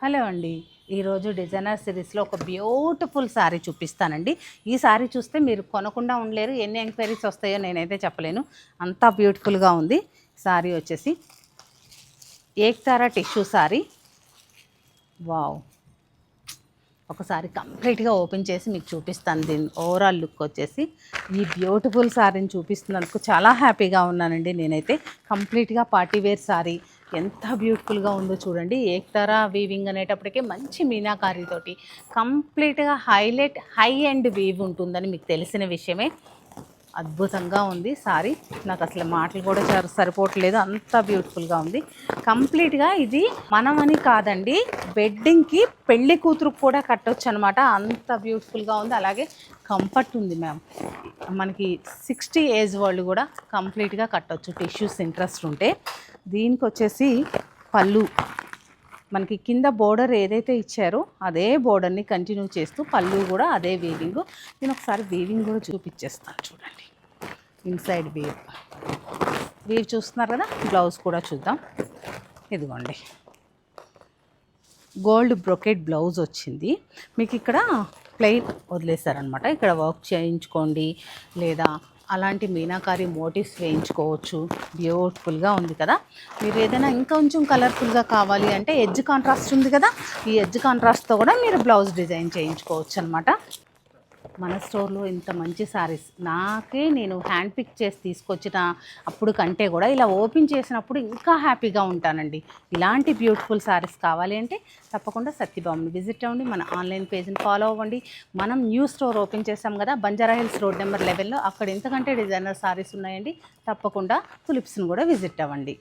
Hello అండి. ఈరోజు designer సిరీస్లో ఒక బ్యూటిఫుల్ శారీ చూపిస్తానండి. ఈ శారీ చూస్తే మీరు కొనకుండా ఉండలేరు. ఎన్ని ఎంక్వైరీస్ వస్తాయో నేనైతే చెప్పలేను, అంతా బ్యూటిఫుల్గా ఉంది. శారీ వచ్చేసి ఏక్తారా టిష్యూ శారీ. వావ్, ఒకసారి కంప్లీట్గా ఓపెన్ చేసి మీకు చూపిస్తాను. దీని ఓవరాల్ లుక్ వచ్చేసి ఈ బ్యూటిఫుల్ శారీని చూపిస్తున్నందుకు చాలా హ్యాపీగా ఉన్నానండి. నేనైతే కంప్లీట్గా పార్టీవేర్ శారీ ఎంత బ్యూటిఫుల్గా ఉందో చూడండి. ఏక్తారా వీవింగ్ అనేటప్పటికే మంచి మీనాకారీతోటి కంప్లీట్గా హై అండ్ వీవ్ ఉంటుందని మీకు తెలిసిన విషయమే. అద్భుతంగా ఉంది సారీ. నాకు అసలు మాటలు కూడా సరిపోవట్లేదు, అంత బ్యూటిఫుల్గా ఉంది. కంప్లీట్గా ఇది మనమని కాదండి, వెడ్డింగ్కి పెళ్లి కూతురుకు కూడా కట్టొచ్చు అనమాట, అంత బ్యూటిఫుల్గా ఉంది. అలాగే కంఫర్ట్ ఉంది మ్యామ్. మనకి 60 ఏజ్ వాళ్ళు కూడా కంప్లీట్గా కట్టొచ్చు టిష్యూస్ ఇంట్రెస్ట్ ఉంటే. దీనికి వచ్చేసి పళ్ళు మనకి కింద బోర్డర్ ఏదైతే ఇచ్చారో అదే బోర్డర్ని కంటిన్యూ చేస్తూ పళ్ళు కూడా అదే వీవింగ్. నేను ఒకసారి వీవింగ్ కూడా చూపించేస్తాను చూడండి. ఇన్సైడ్ వీవ్ చూస్తున్నారు కదా. బ్లౌజ్ కూడా చూద్దాం. ఇదిగోండి, గోల్డ్ బ్రొకెట్ బ్లౌజ్ వచ్చింది. మీకు ఇక్కడ ప్లెయిన్ వదిలేశారనమాట. ఇక్కడ వర్క్ చేయించుకోండి లేదా అలాంటి మీనాకారి మోటివ్స్ వేయించుకోవచ్చు. బ్యూటిఫుల్గా ఉంది కదా. మీరు ఏదైనా ఇంకొంచెం కలర్ఫుల్గా కావాలి అంటే ఎడ్జ్ కాంట్రాస్ట్ ఉంది కదా, ఈ ఎడ్జ్ కాంట్రాస్ట్తో కూడా మీరు బ్లౌజ్ డిజైన్ చేయించుకోవచ్చు అనమాట. మన స్టోర్లో ఇంత మంచి శారీస్ నేను హ్యాండ్ పిక్ చేసి తీసుకొచ్చిన అప్పుడు కంటే కూడా ఇలా ఓపెన్ చేసినప్పుడు ఇంకా హ్యాపీగా ఉంటానండి. ఇలాంటి బ్యూటిఫుల్ శారీస్ కావాలి అంటే తప్పకుండా సత్యభామని విజిట్ అవ్వండి. మన ఆన్లైన్ పేజ్ని ఫాలో అవ్వండి. మనం న్యూ స్టోర్ ఓపెన్ చేసాం కదా బంజారా హిల్స్ రోడ్ నెంబర్ 11లో. అక్కడ ఇంతకంటే డిజైనర్ శారీస్ ఉన్నాయండి. తప్పకుండా తులిప్స్ని కూడా విజిట్ అవ్వండి.